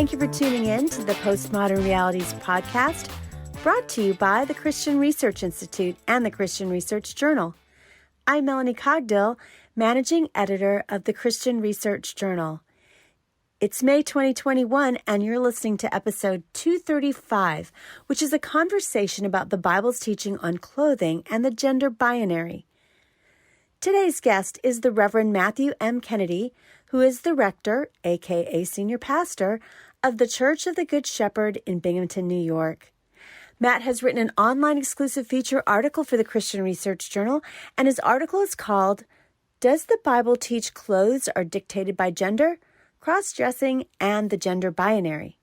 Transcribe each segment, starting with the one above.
Thank you for tuning in to the Postmodern Realities podcast, brought to you by the Christian Research Institute and the Christian Research Journal. I'm Melanie Cogdill, managing editor of the Christian Research Journal. It's May 2021, and you're listening to episode 235, which is a conversation about the Bible's teaching on clothing and the gender binary. Today's guest is the Reverend Matthew M. Kennedy, who is the rector, aka senior pastor, of the Church of the Good Shepherd in Binghamton, New York. Matt has written an online exclusive feature article for the Christian Research Journal, and his article is called, "Does the Bible Teach Clothes Are Dictated by Gender, Cross-Dressing, and the Gender Binary?"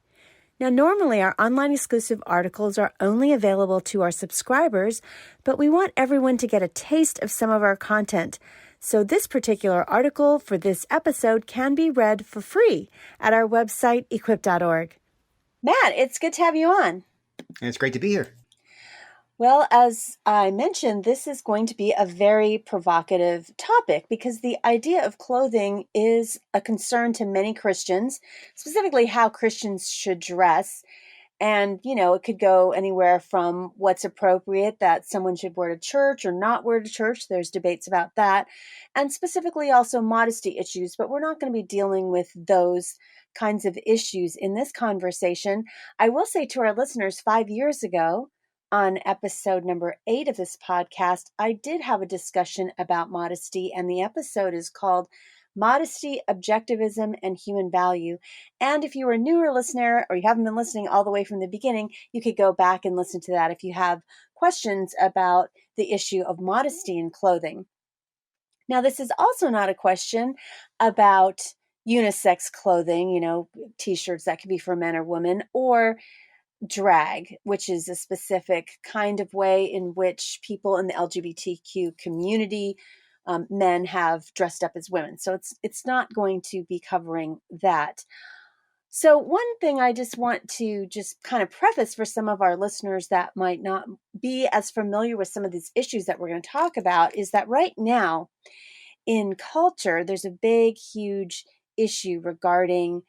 Now, normally our online exclusive articles are only available to our subscribers, but we want everyone to get a taste of some of our content. So this particular article for this episode can be read for free at our website, equip.org. Matt, it's good to have you on. And it's great to be here. Well, as I mentioned, this is going to be a very provocative topic because the idea of clothing is a concern to many Christians, specifically how Christians should dress. And, it could go anywhere from what's appropriate that someone should wear to church or not wear to church. There's debates about that. And specifically also modesty issues. But we're not going to be dealing with those kinds of issues in this conversation. I will say to our listeners, 5 years ago, on episode number 8 of this podcast, I did have a discussion about modesty. And the episode is called Modesty, Objectivism, and Human Value. And if you're a newer listener or you haven't been listening all the way from the beginning, you could go back and listen to that if you have questions about the issue of modesty in clothing. Now, this is also not a question about unisex clothing, t-shirts that could be for men or women, or drag, which is a specific kind of way in which people in the LGBTQ community, men have dressed up as women. So it's not going to be covering that. So one thing I just want to just kind of preface for some of our listeners that might not be as familiar with some of these issues that we're going to talk about is that right now in culture, there's a big, huge issue regarding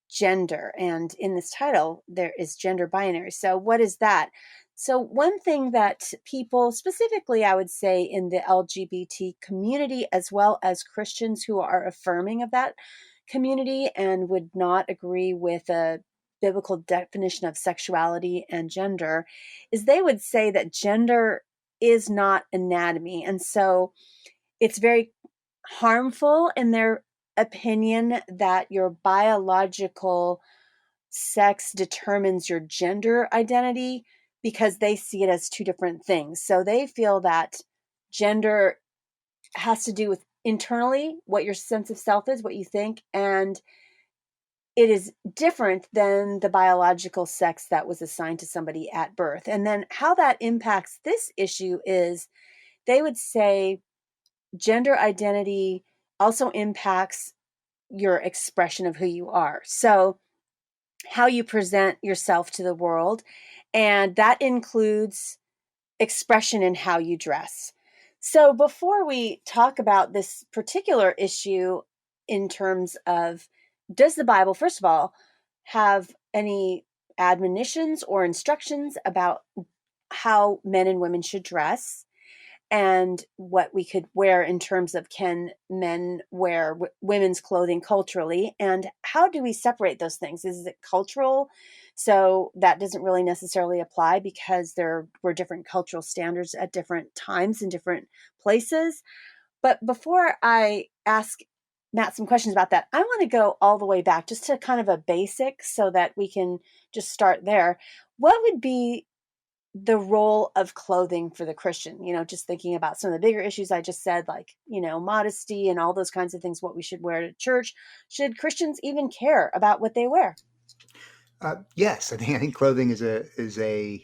gender. And in this title, there is gender binary. So what is that? So one thing that people, specifically, I would say in the LGBT community, as well as Christians who are affirming of that community and would not agree with a biblical definition of sexuality and gender, is they would say that gender is not anatomy. And so it's very harmful in their opinion that your biological sex determines your gender identity, because they see it as two different things. So they feel that gender has to do with internally what your sense of self is, what you think, and it is different than the biological sex that was assigned to somebody at birth. And then how that impacts this issue is they would say gender identity also impacts your expression of who you are. So how you present yourself to the world, and that includes expression in how you dress. So before we talk about this particular issue in terms of, does the Bible, first of all, have any admonitions or instructions about how men and women should dress, and what we could wear in terms of, can men wear women's clothing culturally, and how do we separate those things? Is it cultural? So that doesn't really necessarily apply because there were different cultural standards at different times in different places. But before I ask Matt some questions about that, I want to go all the way back just to kind of a basic so that we can just start there. What would be the role of clothing for the Christian, just thinking about some of the bigger issues I just said, like, modesty and all those kinds of things, what we should wear to church. Should Christians even care about what they wear? Yes, I think clothing is a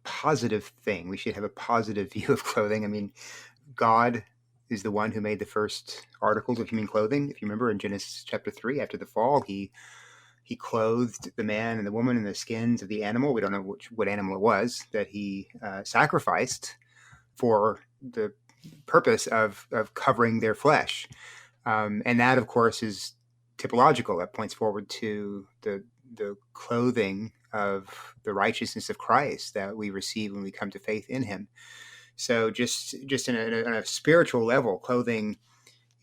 positive thing. We should have a positive view of clothing. I mean, God is the one who made the first articles of human clothing. If you remember in Genesis chapter 3, after the fall, he clothed the man and the woman in the skins of the animal. We don't know what animal it was that he sacrificed for the purpose of covering their flesh. And that, of course, is typological. That points forward to the the clothing of the righteousness of Christ that we receive when we come to faith in Him. So just on a spiritual level, clothing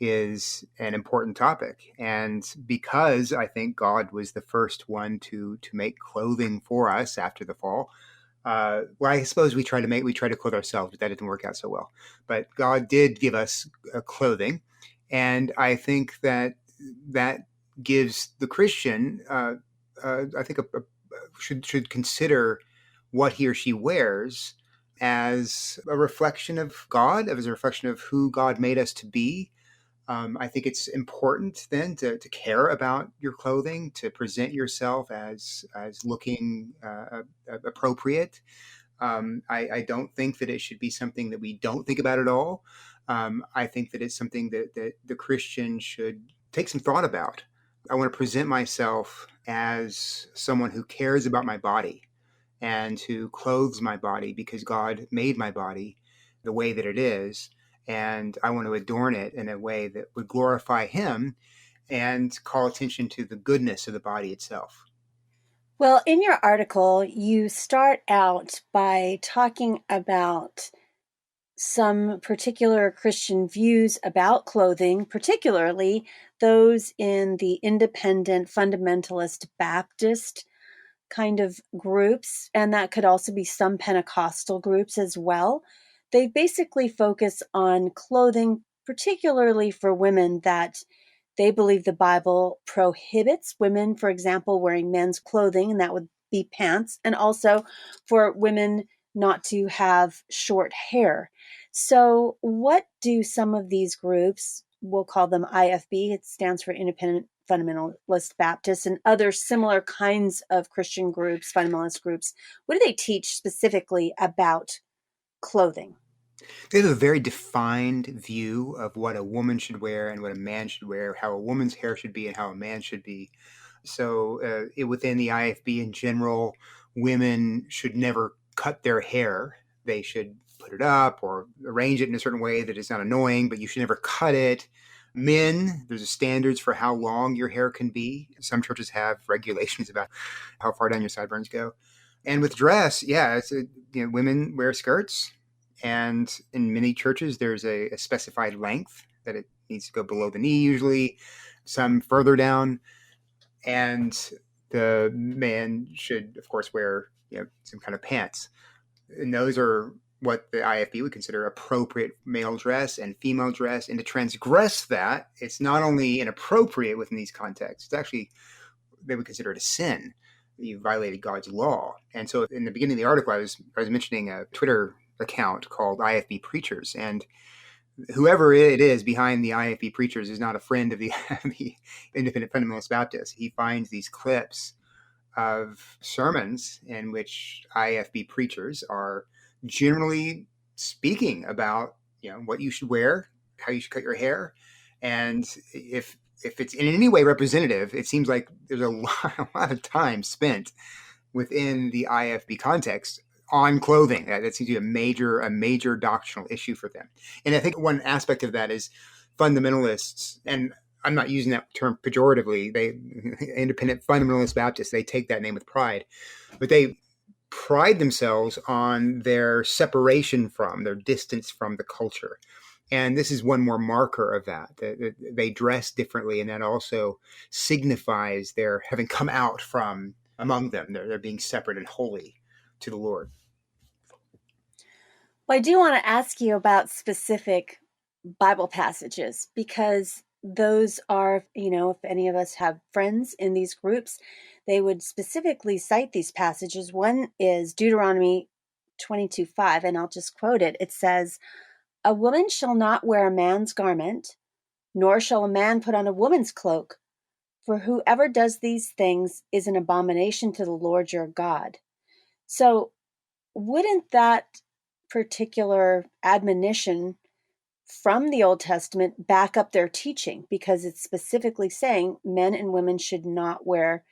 is an important topic, and because I think God was the first one to make clothing for us after the fall. Well, I suppose we try to clothe ourselves, but that didn't work out so well. But God did give us clothing, and I think that gives the Christian, I think, should consider what he or she wears as a reflection of God, as a reflection of who God made us to be. I think it's important then to care about your clothing, to present yourself as looking appropriate. I don't think that it should be something that we don't think about at all. I think that it's something that the Christian should take some thought about. I want to present myself as someone who cares about my body and who clothes my body because God made my body the way that it is. And I want to adorn it in a way that would glorify Him and call attention to the goodness of the body itself. Well, in your article, you start out by talking about some particular Christian views about clothing, particularly those in the independent fundamentalist Baptist kind of groups, and that could also be some Pentecostal groups as well. They basically focus on clothing, particularly for women, that they believe the Bible prohibits women, for example, wearing men's clothing, and that would be pants, and also for women not to have short hair. So, what do some of these groups, we'll call them IFB, it stands for Independent Fundamentalist Baptists, and other similar kinds of Christian groups, fundamentalist groups, what do they teach specifically about clothing? They have a very defined view of what a woman should wear and what a man should wear, how a woman's hair should be and how a man should be. So, within the IFB in general, women should never cut their hair. They should put it up or arrange it in a certain way that is not annoying, but you should never cut it. Men, there's standards for how long your hair can be. Some churches have regulations about how far down your sideburns go. And with dress, yeah, women wear skirts, and in many churches, there's a specified length that it needs to go below the knee, usually, some further down. And the man should, of course, wear some kind of pants. And those are what the IFB would consider appropriate male dress and female dress. And to transgress that, it's not only inappropriate within these contexts, it's actually, they would consider it a sin. You violated God's law. And so in the beginning of the article, I was mentioning a Twitter account called IFB Preachers. And whoever it is behind the IFB Preachers is not a friend of the Independent Fundamentalist Baptists. He finds these clips of sermons in which IFB preachers are generally speaking about what you should wear, how you should cut your hair, and if it's in any way representative, it seems like there's a lot of time spent within the IFB context on clothing. That seems to be a major doctrinal issue for them. And I think one aspect of that is fundamentalists, and I'm not using that term pejoratively, Independent Fundamentalist Baptists, they take that name with pride, but they pride themselves on their separation from, their distance from the culture. And this is one more marker of that. They dress differently, and that also signifies their having come out from among them. They're being separate and holy to the Lord. Well, I do want to ask you about specific Bible passages, because those are, if any of us have friends in these groups, they would specifically cite these passages. One is Deuteronomy 22:5, and I'll just quote it. It says, "A woman shall not wear a man's garment, nor shall a man put on a woman's cloak, for whoever does these things is an abomination to the Lord your God." So wouldn't that particular admonition from the Old Testament back up their teaching? Because it's specifically saying men and women should not wear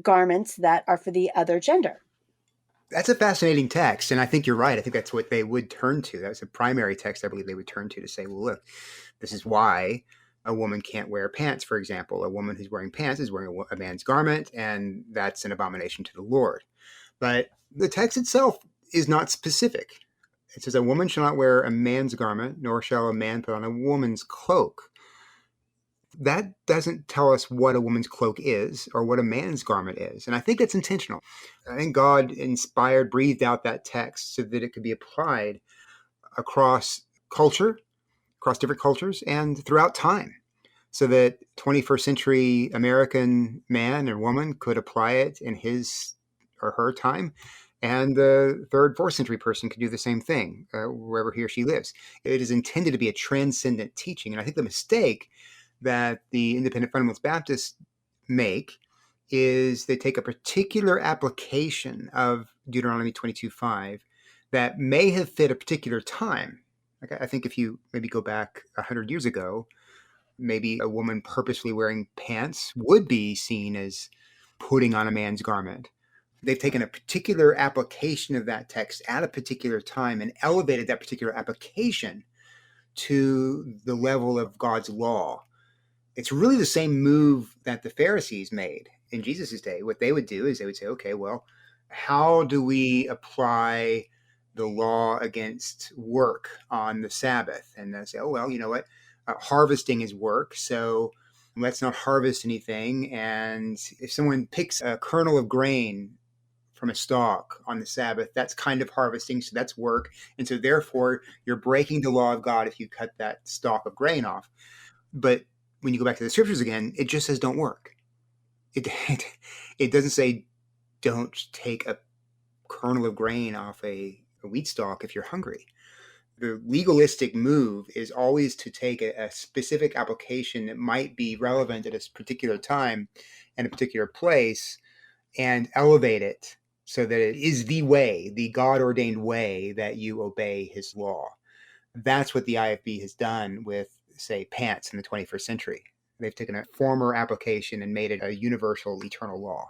garments that are for the other gender. That's a fascinating text, and I think you're right. I think that's what they would turn to. That's a primary text I believe they would turn to say, well, look, this is why A woman can't wear pants, for example. A woman who's wearing pants is wearing a man's garment, and that's an abomination to the Lord. But the text itself is not specific. It says, a woman shall not wear a man's garment, nor shall a man put on a woman's cloak. That doesn't tell us what a woman's cloak is or what a man's garment is. And I think that's intentional. I think God inspired, breathed out that text so that it could be applied across culture, across different cultures, and throughout time, so that 21st century American man or woman could apply it in his or her time. And the third, fourth century person could do the same thing wherever he or she lives. It is intended to be a transcendent teaching. And I think the mistake that the independent fundamentalist Baptists make is they take a particular application of Deuteronomy 22:5 that may have fit a particular time. Like, I think if you maybe go back 100 years ago, maybe a woman purposely wearing pants would be seen as putting on a man's garment. They've taken a particular application of that text at a particular time and elevated that particular application to the level of God's law. It's really the same move that the Pharisees made in Jesus' day. What they would do is they would say, okay, well, how do we apply the law against work on the Sabbath? And they say, oh, well, you know what? Harvesting is work, so let's not harvest anything. And if someone picks a kernel of grain from a stalk on the Sabbath, that's kind of harvesting, so that's work. And so therefore, you're breaking the law of God if you cut that stalk of grain off. But when you go back to the scriptures again, it just says don't work. It doesn't say don't take a kernel of grain off a wheat stalk if you're hungry. The legalistic move is always to take a specific application that might be relevant at a particular time and a particular place and elevate it so that it is the way, the God-ordained way that you obey his law. That's what the IFB has done with, say, pants in the 21st century. They've taken a former application and made it a universal eternal law.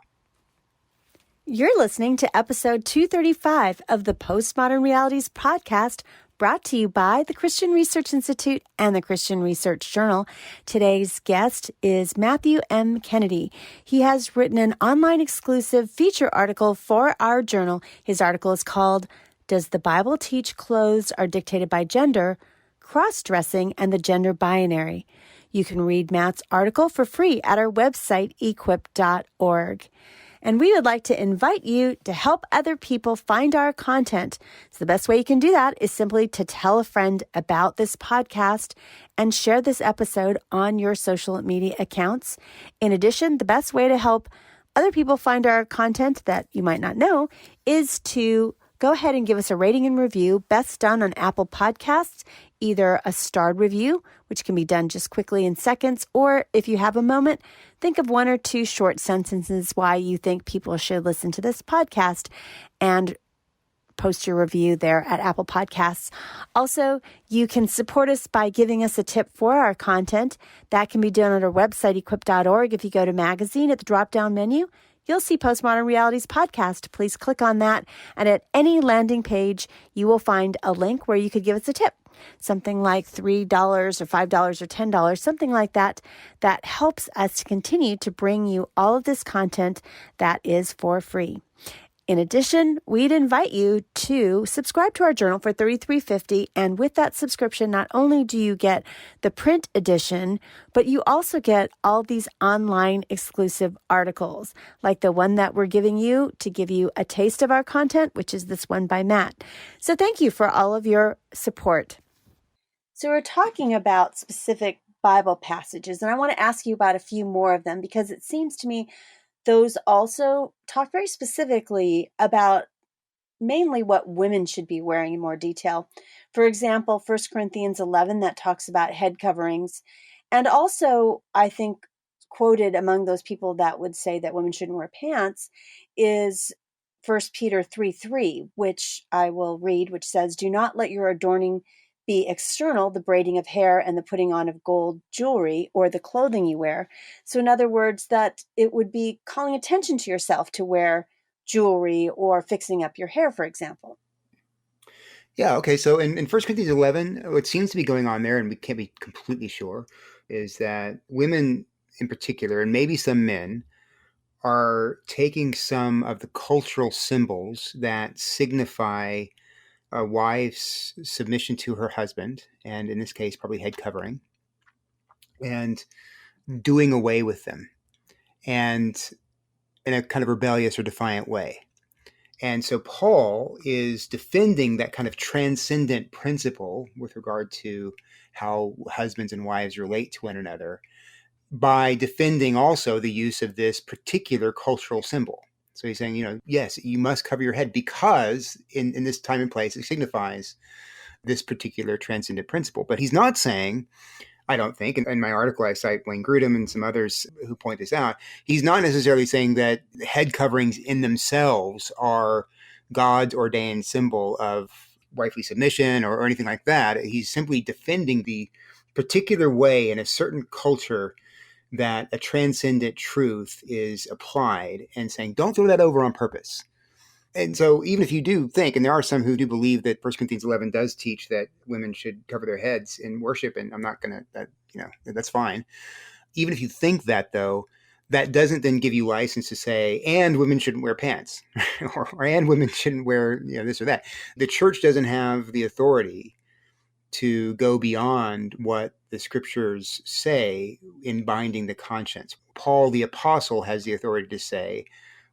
You're listening to episode 235 of the Postmodern Realities podcast, brought to you by the Christian Research Institute and the Christian Research Journal. Today's guest is Matthew M. Kennedy. He has written an online exclusive feature article for our journal. His article is called, Does the Bible Teach Clothes Are Dictated by Gender? Cross-Dressing and the Gender Binary. You can read Matt's article for free at our website, equip.org. And we would like to invite you to help other people find our content. So the best way you can do that is simply to tell a friend about this podcast and share this episode on your social media accounts. In addition, the best way to help other people find our content that you might not know is to go ahead and give us a rating and review, best done on Apple Podcasts, either a starred review, which can be done just quickly in seconds, or if you have a moment, think of one or two short sentences why you think people should listen to this podcast and post your review there at Apple Podcasts. Also, you can support us by giving us a tip for our content. That can be done at our website, equip.org. If you go to magazine at the drop-down menu, you'll see Postmodern Realities podcast. Please click on that. And at any landing page, you will find a link where you could give us a tip. Something like $3 or $5 or $10, something like that. That helps us to continue to bring you all of this content that is for free. In addition, we'd invite you to subscribe to our journal for $33.50. And with that subscription, not only do you get the print edition, but you also get all these online exclusive articles, like the one that we're giving you to give you a taste of our content, which is this one by Matt. So thank you for all of your support. So we're talking about specific Bible passages, and I want to ask you about a few more of them because it seems to me those also talk very specifically about mainly what women should be wearing in more detail. For example, 1 Corinthians 11, that talks about head coverings. And also, I think, quoted among those people that would say that women shouldn't wear pants is 1 Peter 3:3, which I will read, which says, Do not let your adorning be external, the braiding of hair and the putting on of gold jewelry or the clothing you wear. So in other words, that it would be calling attention to yourself to wear jewelry or fixing up your hair, for example. Yeah, okay. So in 1 Corinthians 11, what seems to be going on there, and we can't be completely sure, is that women in particular, and maybe some men, are taking some of the cultural symbols that signify a wife's submission to her husband, and in this case, probably head covering, and doing away with them, and in a kind of rebellious or defiant way. And so Paul is defending that kind of transcendent principle with regard to how husbands and wives relate to one another by defending also the use of this particular cultural symbol. So he's saying, yes, you must cover your head because in this time and place, it signifies this particular transcendent principle. But he's not saying, I don't think, in my article I cite Wayne Grudem and some others who point this out, he's not necessarily saying that head coverings in themselves are God's ordained symbol of wifely submission or anything like that. He's simply defending the particular way in a certain culture that a transcendent truth is applied and saying, don't throw that over on purpose. And so even if you do think, and there are some who do believe that 1 Corinthians 11 does teach that women should cover their heads in worship, and I'm not going to, that's fine. Even if you think that, though, that doesn't then give you license to say, and women shouldn't wear pants, or and women shouldn't wear this or that. The church doesn't have the authority to go beyond what the scriptures say in binding the conscience. Paul the apostle has the authority to say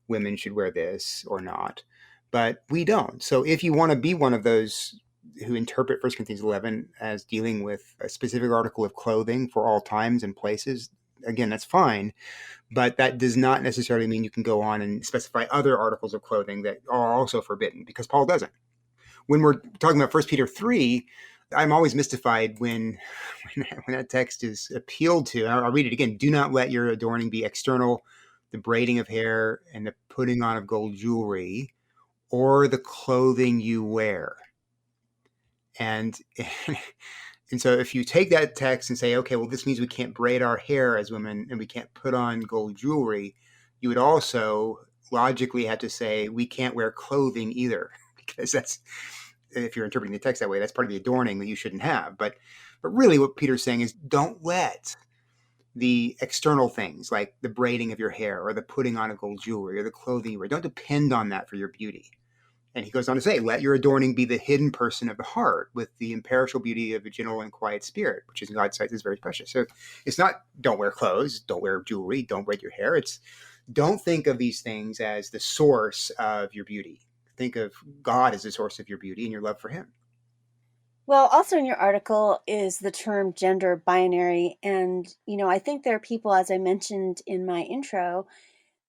women should wear this or not, but we don't. So if you want to be one of those who interpret 1 Corinthians 11 as dealing with a specific article of clothing for all times and places, again, that's fine, but that does not necessarily mean you can go on and specify other articles of clothing that are also forbidden, because Paul doesn't. When we're talking about 1 Peter 3, I'm always mystified when that text is appealed to. I'll read it again. Do not let your adorning be external, the braiding of hair and the putting on of gold jewelry, or the clothing you wear. And so if you take that text and say, okay, well, this means we can't braid our hair as women and we can't put on gold jewelry, you would also logically have to say we can't wear clothing either, because that's, if you're interpreting the text that way, that's part of the adorning that you shouldn't have. But really what Peter's saying is, don't let the external things like the braiding of your hair or the putting on of gold jewelry or the clothing you wear, don't depend on that for your beauty. And he goes on to say, let your adorning be the hidden person of the heart with the imperishable beauty of a gentle and quiet spirit, which in God's sight is very precious. So it's not don't wear clothes, don't wear jewelry, don't braid your hair. It's don't think of these things as the source of your beauty. Think of God as the source of your beauty and your love for him. Well, also in your article is the term gender binary. And, I think there are people, as I mentioned in my intro,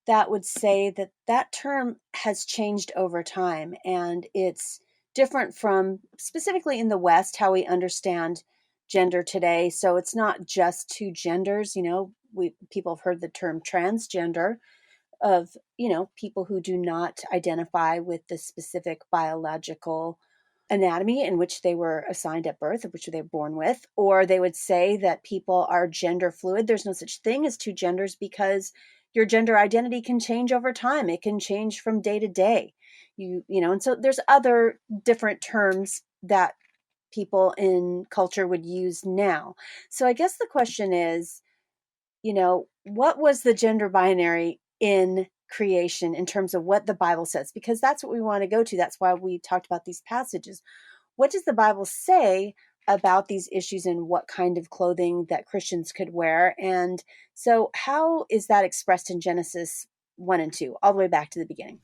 that would say that that term has changed over time. And it's different from specifically in the West, how we understand gender today. So it's not just two genders. People have heard the term transgender of, people who do not identify with the specific biological anatomy in which they were assigned at birth, of which they were born with. Or they would say that people are gender fluid. There's no such thing as two genders because your gender identity can change over time. It can change from day to day. And so there's other different terms that people in culture would use now. So I guess the question is, what was the gender binary in creation in terms of what the Bible says? Because that's what we want to go to. That's why we talked about these passages. What does the Bible say about these issues and what kind of clothing that Christians could wear? And so how is that expressed in Genesis 1 and 2, all the way back to the beginning?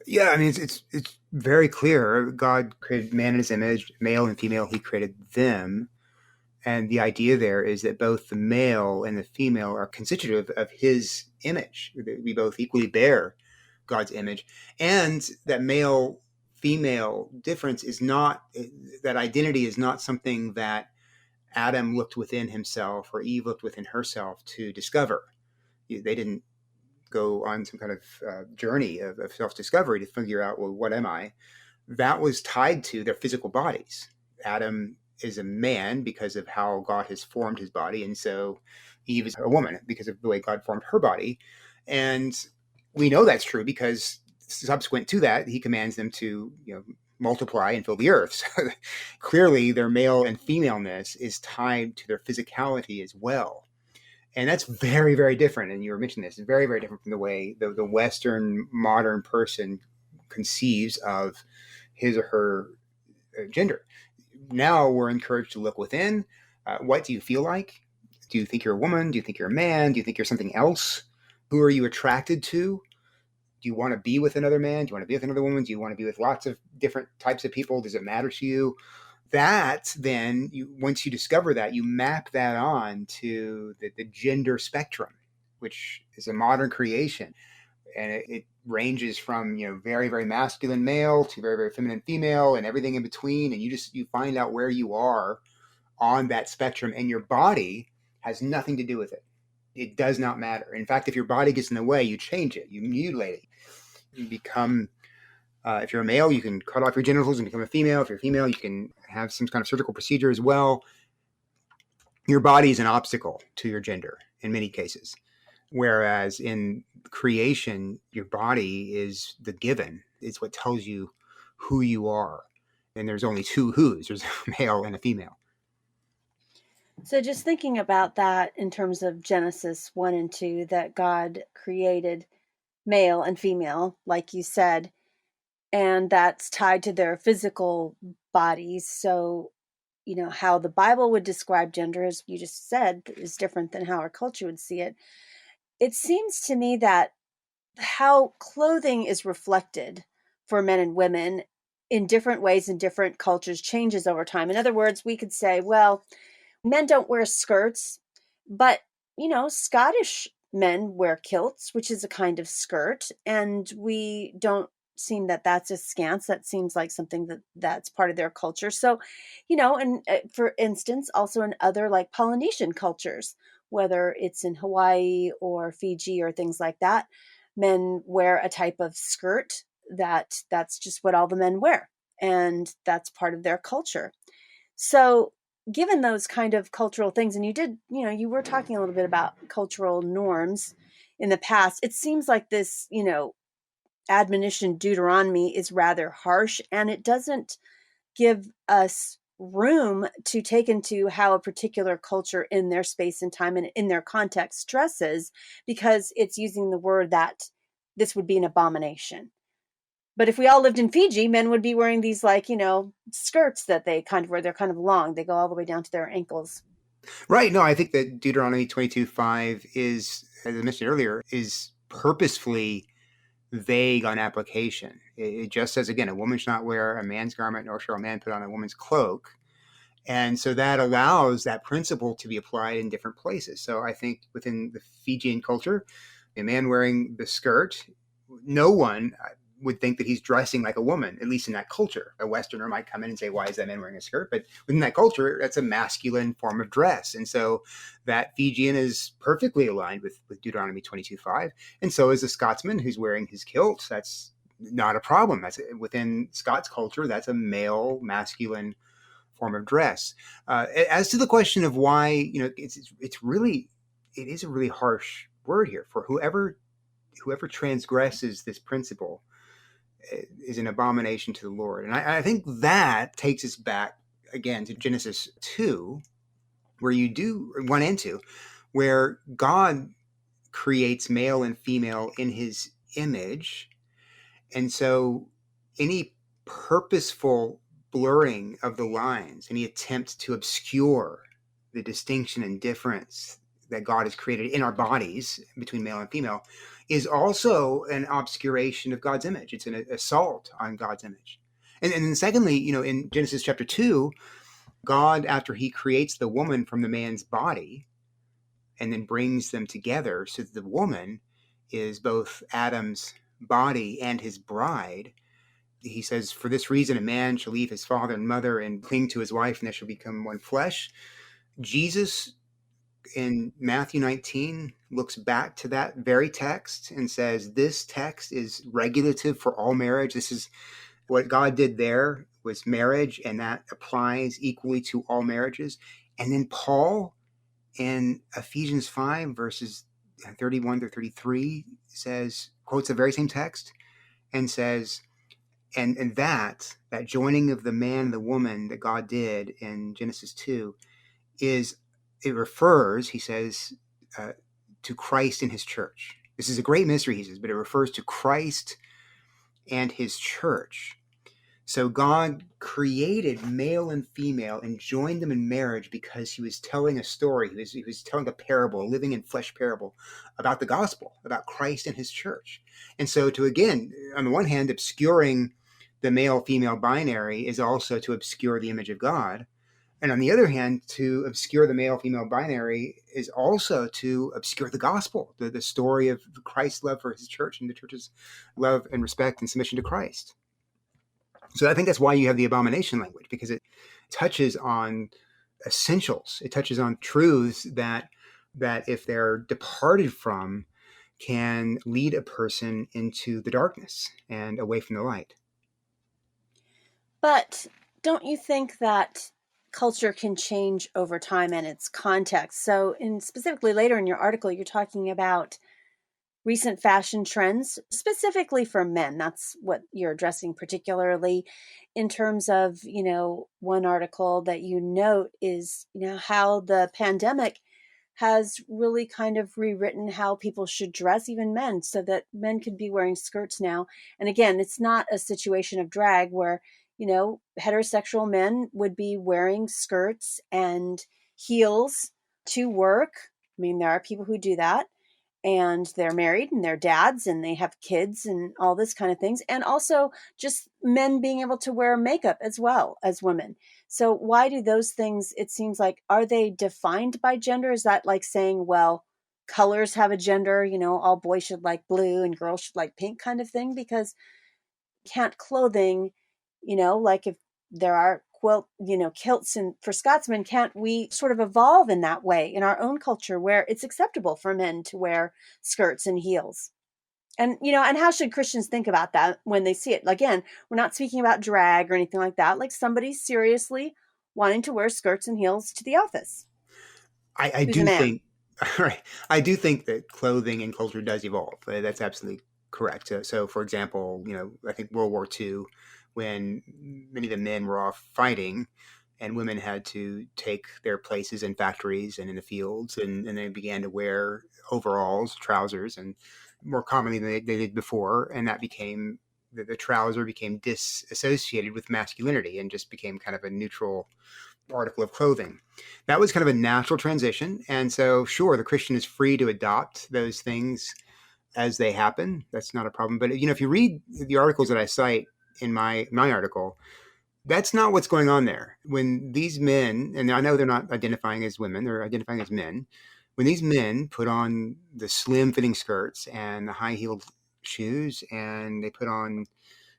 Yeah, I mean, it's very clear. God created man in his image, male and female, he created them. And the idea there is that both the male and the female are constitutive of his image. We both equally bear God's image. And that male female difference is not, that identity is not something that Adam looked within himself or Eve looked within herself to discover. They didn't go on some kind of journey of self-discovery to figure out, well, what am I? That was tied to their physical bodies. Adam is a man because of how God has formed his body, and so Eve is a woman because of the way God formed her body. And we know that's true because subsequent to that, he commands them to, multiply and fill the earth. So clearly their male and femaleness is tied to their physicality as well. And that's very, very different. And you were mentioning this, very, very different from the way the Western modern person conceives of his or her gender. Now we're encouraged to look within. What do you feel like? Do you think you're a woman? Do you think you're a man? Do you think you're something else? Who are you attracted to? Do you want to be with another man? Do you want to be with another woman? Do you want to be with lots of different types of people? Does it matter to you? That then, once you discover that, you map that on to the gender spectrum, which is a modern creation. And it ranges from, very, very masculine male to very, very feminine female and everything in between. And you find out where you are on that spectrum, and your body has nothing to do with it. It does not matter. In fact, if your body gets in the way, you change it, you mutilate it. You become, if you're a male, you can cut off your genitals and become a female. If you're a female, you can have some kind of surgical procedure as well. Your body is an obstacle to your gender in many cases. Whereas in creation, your body is the given. It's what tells you who you are. And there's only two who's. There's a male and a female. So just thinking about that in terms of Genesis 1 and 2, that God created male and female, like you said, and that's tied to their physical bodies. So, how the Bible would describe gender, as you just said, is different than how our culture would see it. It seems to me that how clothing is reflected for men and women in different ways in different cultures changes over time. In other words, we could say, well, men don't wear skirts, but, Scottish men wear kilts, which is a kind of skirt, and we don't seem that that's askance. That seems like something that's part of their culture. So, and for instance, also in other like Polynesian cultures, whether it's in Hawaii or Fiji or things like that, men wear a type of skirt that's just what all the men wear, and that's part of their culture. So given those kind of cultural things, and you were talking a little bit about cultural norms in the past, it seems like this, admonition Deuteronomy is rather harsh, and it doesn't give us room to take into how a particular culture in their space and time and in their context stresses, because it's using the word that this would be an abomination. But if we all lived in Fiji, men would be wearing these skirts that they kind of wear. They're kind of long. They go all the way down to their ankles. Right. No, I think that Deuteronomy 22:5 is, as I mentioned earlier, is purposefully vague on application. It just says, again, a woman shall not wear a man's garment, nor shall a man put on a woman's cloak. And so that allows that principle to be applied in different places. So I think within the Fijian culture, a man wearing the skirt, no one would think that he's dressing like a woman, at least in that culture. A Westerner might come in and say, why is that man wearing a skirt? But within that culture, that's a masculine form of dress. And so that Fijian is perfectly aligned with Deuteronomy 22:5. And so is the Scotsman who's wearing his kilt. That's not a problem. That's within Scots culture, that's a male, masculine form of dress. As to the question of why, it is a really harsh word here for whoever transgresses this principle is an abomination to the Lord. And I think that takes us back again to Genesis 2, where you do 1 and 2, where God creates male and female in his image. And so any purposeful blurring of the lines, any attempt to obscure the distinction and difference that God has created in our bodies between male and female is also an obscuration of God's image. It's an assault on God's image. And then secondly, in Genesis chapter 2, God, after he creates the woman from the man's body and then brings them together so that the woman is both Adam's body and his bride, he says, for this reason, a man shall leave his father and mother and cling to his wife, and they shall become one flesh. Jesus in Matthew 19 looks back to that very text and says, this text is regulative for all marriage. This is what God did there was marriage, and that applies equally to all marriages. And then Paul in Ephesians 5 verses 31 to 33 says, quotes the very same text and says, And that joining of the man and the woman that God did in Genesis 2 is, it refers, he says, uh, to Christ and his church. This is a great mystery, he says, but it refers to Christ and his church. So God created male and female and joined them in marriage because he was telling a story. He was telling a parable, a living in flesh parable about the gospel, about Christ and his church. And so to, again, on the one hand, obscuring the male female binary is also to obscure the image of God. And on the other hand, to obscure the male female binary is also to obscure the gospel, the story of Christ's love for his church and the church's love and respect and submission to Christ. So I think that's why you have the abomination language, because it touches on essentials. It touches on truths that if they're departed from, can lead a person into the darkness and away from the light. But don't you think that culture can change over time and its context? So, in specifically later in your article, you're talking about recent fashion trends, specifically for men. That's what you're addressing particularly in terms of, one article that you note is, how the pandemic has really kind of rewritten how people should dress, even men, so that men could be wearing skirts now. And again, it's not a situation of drag where, heterosexual men would be wearing skirts and heels to work. I mean, there are people who do that, and they're married and they're dads and they have kids and all this kind of things. And also just men being able to wear makeup as well as women. So why do those things, it seems like, are they defined by gender? Is that like saying, well, colors have a gender, all boys should like blue and girls should like pink kind of thing? Because can't clothing, like if there are kilts and for Scotsmen, can't we sort of evolve in that way in our own culture where it's acceptable for men to wear skirts and heels? And and how should Christians think about that when they see it? Again, we're not speaking about drag or anything like that, like somebody seriously wanting to wear skirts and heels to the office I who's a do man. think, right, I do think that clothing and culture does evolve. That's absolutely correct. So, for example, I think World War II, when many of the men were off fighting, and women had to take their places in factories and in the fields, and they began to wear overalls, trousers, and more commonly than they did before, and that became the trouser became disassociated with masculinity and just became kind of a neutral article of clothing. That was kind of a natural transition. And so, sure, the Christian is free to adopt those things as they happen. That's not a problem. But, if you read the articles that I cite in my article, that's not what's going on there. When these men, and I know they're not identifying as women, they're identifying as men. When these men put on the slim fitting skirts and the high heeled shoes and they put on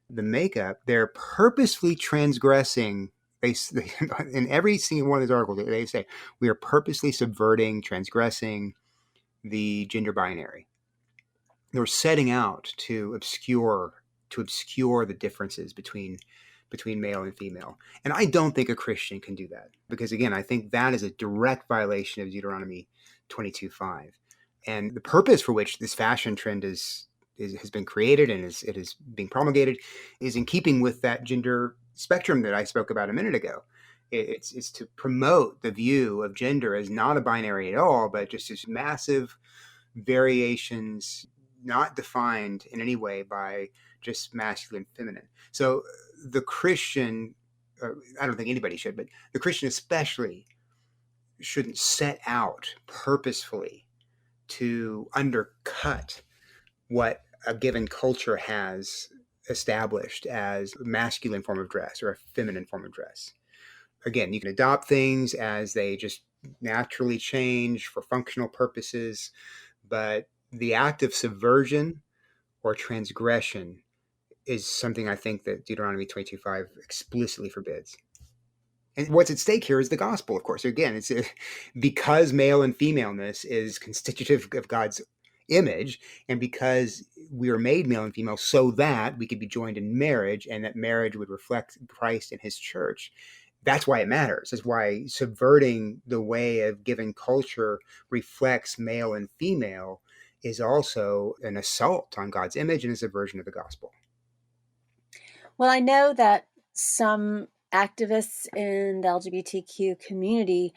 the makeup, they're purposefully transgressing. They in every single one of these articles, they say we are purposely subverting, transgressing the gender binary. They're setting out to obscure the differences between male and female. And I don't think a Christian can do that, because again, I think that is a direct violation of Deuteronomy 22:5, and the purpose for which this fashion trend has been created and it is being promulgated is in keeping with that gender spectrum that I spoke about a minute ago. It's to promote the view of gender as not a binary at all, but just as massive variations not defined in any way by just masculine and feminine. So the Christian, I don't think anybody should, but the Christian especially shouldn't set out purposefully to undercut what a given culture has established as a masculine form of dress or a feminine form of dress. Again, you can adopt things as they just naturally change for functional purposes, but the act of subversion or transgression is something I think that Deuteronomy 22:5 explicitly forbids. And what's at stake here is the gospel, of course. Again, it's because male and femaleness is constitutive of God's image, and because we are made male and female so that we could be joined in marriage, and that marriage would reflect Christ and his church. That's why it matters. That's why subverting the way of given culture reflects male and female is also an assault on God's image and a subversion of the gospel. Well, I know that some activists in the LGBTQ community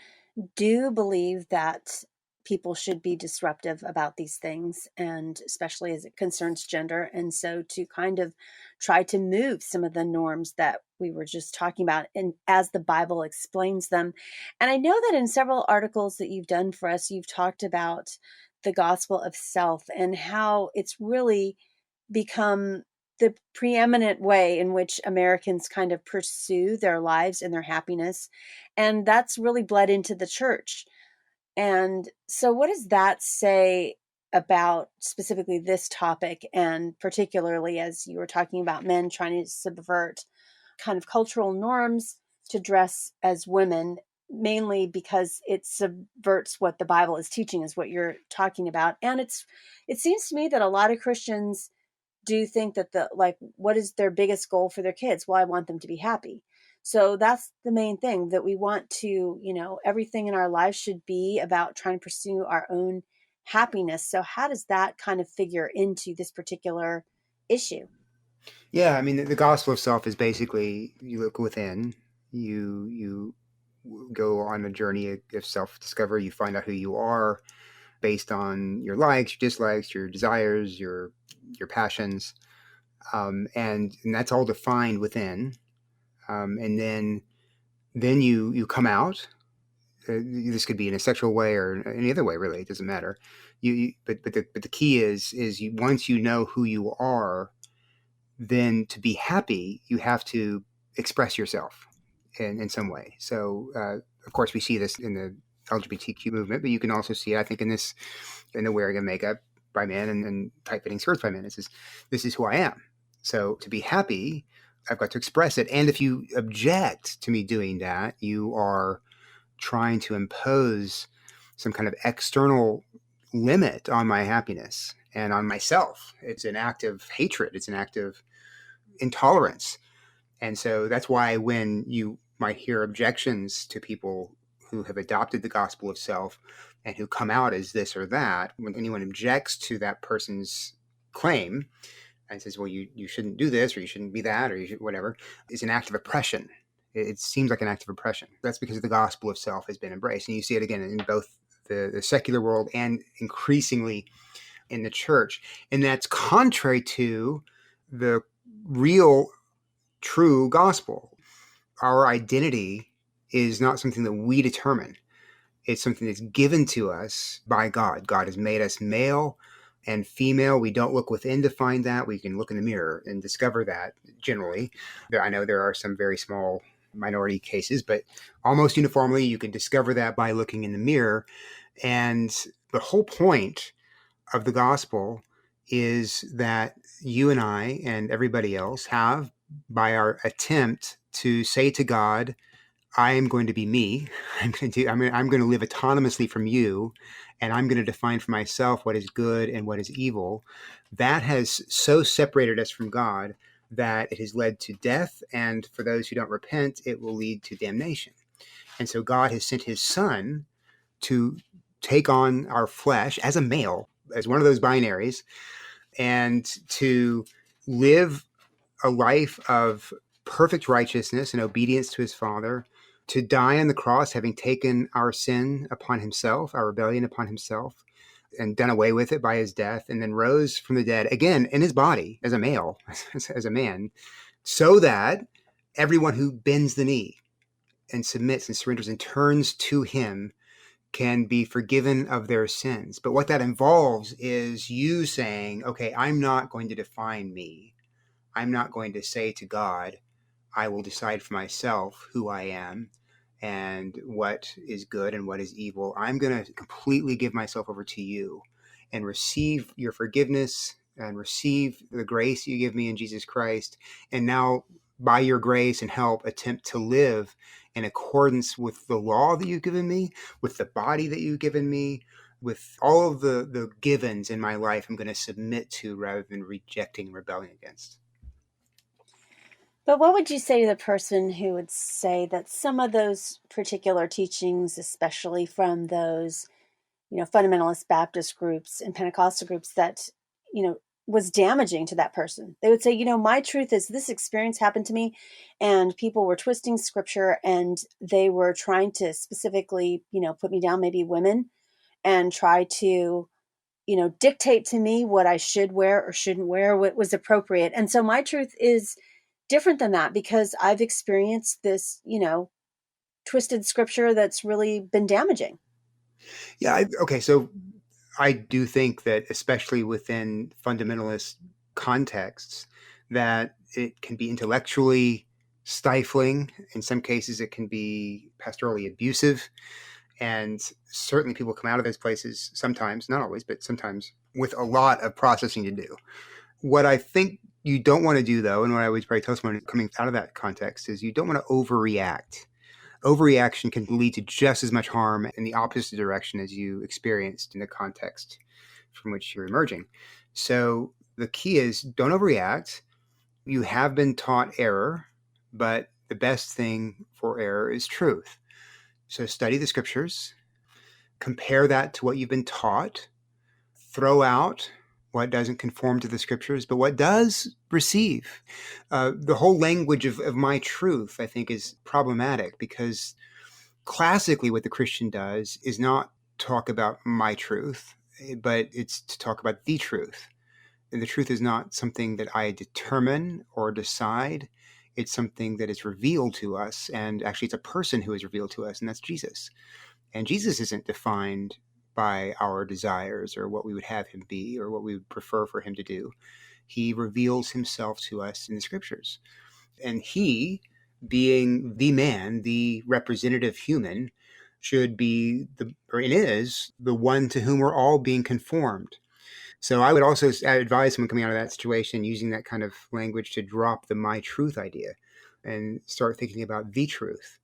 do believe that people should be disruptive about these things, and especially as it concerns gender. And so to kind of try to move some of the norms that we were just talking about, and as the Bible explains them. And I know that in several articles that you've done for us, you've talked about the gospel of self and how it's really become the preeminent way in which Americans kind of pursue their lives and their happiness. And that's really bled into the church. And so, what does that say about specifically this topic? And particularly as you were talking about men trying to subvert kind of cultural norms to dress as women, mainly because it subverts what the Bible is teaching, is what you're talking about. And it seems to me that a lot of Christians do think that what is their biggest goal for their kids? Well, I want them to be happy. So that's the main thing, that we want to, everything in our lives should be about trying to pursue our own happiness. So how does that kind of figure into this particular issue? Yeah, I mean, the gospel of self is basically you look within, you go on a journey of self discovery. You find out who you are based on your likes, your dislikes, your desires, your passions, and that's all defined within. And then you come out. This could be in a sexual way or any other way, really. It doesn't matter. But the key is once you know who you are, then to be happy, you have to express yourself in some way. So, of course, we see this in the LGBTQ movement, but you can also see it, I think, in the wearing of makeup by men and tight fitting skirts by men. This is who I am. So, to be happy, I've got to express it. And if you object to me doing that, you are trying to impose some kind of external limit on my happiness and on myself. It's an act of hatred. It's an act of intolerance. And so that's why when you might hear objections to people who have adopted the gospel of self and who come out as this or that, when anyone objects to that person's claim and says, well, you shouldn't do this or you shouldn't be that or you should, whatever, is an act of oppression. It seems like an act of oppression. That's because the gospel of self has been embraced. And you see it again in both the secular world and increasingly in the church. And that's contrary to the real, true gospel. Our identity is not something that we determine. It's something that's given to us by God. God has made us male and female. We don't look within to find that. We can look in the mirror and discover that generally. I know there are some very small minority cases, but almost uniformly you can discover that by looking in the mirror. And the whole point of the gospel is that you and I and everybody else have, by our attempt to say to God, I am going to be me. I'm going to live autonomously from you, and I'm going to define for myself what is good and what is evil. That has so separated us from God that it has led to death, and for those who don't repent, it will lead to damnation. And so God has sent his son to take on our flesh as a male, as one of those binaries, and to live a life of perfect righteousness and obedience to his Father, to die on the cross, having taken our sin upon himself, our rebellion upon himself, and done away with it by his death, and then rose from the dead again in his body as a male, as a man, so that everyone who bends the knee and submits and surrenders and turns to him can be forgiven of their sins. But what that involves is you saying, okay, I'm not going to define me. I'm not going to say to God, I will decide for myself who I am and what is good and what is evil. I'm going to completely give myself over to you and receive your forgiveness and receive the grace you give me in Jesus Christ. And now, by your grace and help, attempt to live in accordance with the law that you've given me, with the body that you've given me, with all of the givens in my life I'm going to submit to rather than rejecting and rebelling against. But what would you say to the person who would say that some of those particular teachings, especially from those, fundamentalist Baptist groups and Pentecostal groups that, you know, was damaging to that person. They would say, my truth is this experience happened to me, and people were twisting scripture, and they were trying to specifically, put me down, maybe women, and try to, dictate to me what I should wear or shouldn't wear, what was appropriate. And so my truth is different than that because I've experienced this, twisted scripture that's really been damaging. Yeah. Okay. So I do think that, especially within fundamentalist contexts, that it can be intellectually stifling. In some cases, it can be pastorally abusive. And certainly people come out of those places sometimes, not always, but sometimes, with a lot of processing to do. What I think you don't want to do, though, and what I always probably tell someone coming out of that context, is you don't want to overreact. Overreaction can lead to just as much harm in the opposite direction as you experienced in the context from which you're emerging. So the key is, don't overreact. You have been taught error, but the best thing for error is truth. So study the scriptures, compare that to what you've been taught, throw out what doesn't conform to the scriptures, but what does receive. The whole language of my truth, I think, is problematic because classically what the Christian does is not talk about my truth, but it's to talk about the truth. And the truth is not something that I determine or decide. It's something that is revealed to us. And actually, it's a person who is revealed to us, and that's Jesus. And Jesus isn't defined by our desires or what we would have him be or what we would prefer for him to do. He reveals himself to us in the scriptures. And he, being the man, the representative human, should be is the one to whom we're all being conformed. So I would also advise someone coming out of that situation using that kind of language to drop the my truth idea and start thinking about the truth,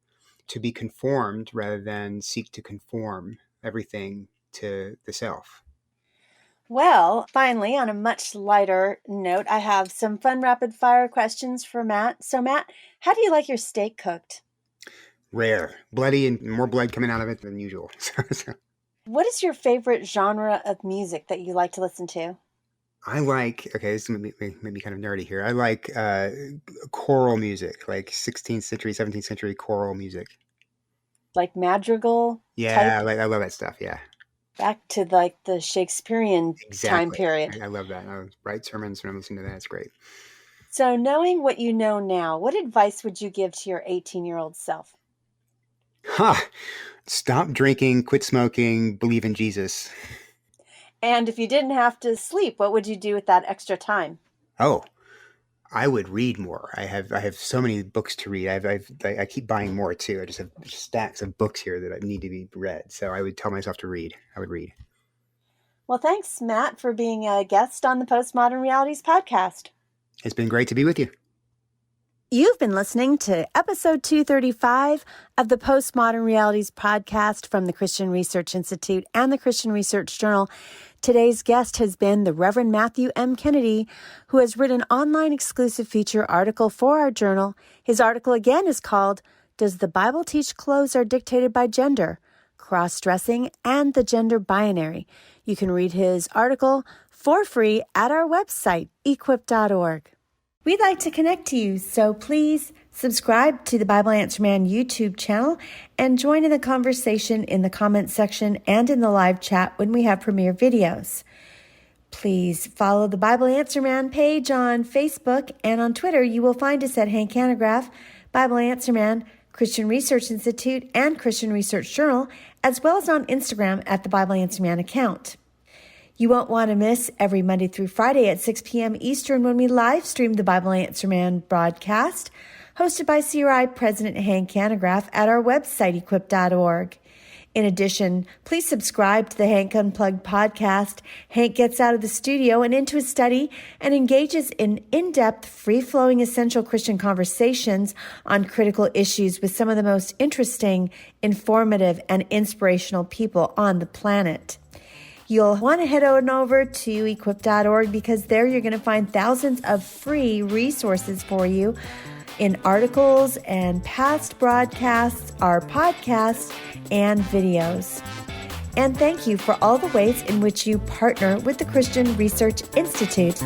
to be conformed rather than seek to conform everything to the self. Well, finally, on a much lighter note, I have some fun rapid fire questions for Matt. So, Matt, how do you like your steak cooked? Rare, bloody, and more blood coming out of it than usual. What is your favorite genre of music that you like to listen to? I like, okay, this may be kind of nerdy here. I like choral music, like 16th century, 17th century choral music. Like madrigal Yeah, type? I love that stuff, yeah. Back to like the Shakespearean time Exactly. period. I love that. I write sermons when I'm listening to that. It's great. So, knowing what you know now, what advice would you give to your 18-year-old self? Stop drinking, quit smoking, believe in Jesus. And if you didn't have to sleep, what would you do with that extra time? Oh, I would read more. I have so many books to read. I keep buying more too. I just have stacks of books here that need to be read. So I would tell myself to read. I would read. Well, thanks, Matt, for being a guest on the Postmodern Realities podcast. It's been great to be with you. You've been listening to episode 235 of the Postmodern Realities podcast from the Christian Research Institute and the Christian Research Journal. Today's guest has been the Reverend Matthew M. Kennedy, who has written an online exclusive feature article for our journal. His article again is called, Does the Bible Teach Clothes Are Dictated by Gender? Cross-Dressing and the Gender Binary. You can read his article for free at our website, equip.org. We'd like to connect to you, so please subscribe to the Bible Answer Man YouTube channel and join in the conversation in the comments section and in the live chat when we have premiere videos. Please follow the Bible Answer Man page on Facebook, and on Twitter you will find us at Hank Hanegraaff, Bible Answer Man, Christian Research Institute, and Christian Research Journal, as well as on Instagram at the Bible Answer Man account. You won't want to miss every Monday through Friday at 6 p.m. Eastern when we live stream the Bible Answer Man broadcast, hosted by CRI President Hank Hanegraaff at our website, equip.org. In addition, please subscribe to the Hank Unplugged podcast. Hank gets out of the studio and into his study and engages in in-depth, free-flowing, essential Christian conversations on critical issues with some of the most interesting, informative, and inspirational people on the planet. You'll want to head on over to equip.org because there you're going to find thousands of free resources for you in articles and past broadcasts, our podcasts, and videos. And thank you for all the ways in which you partner with the Christian Research Institute.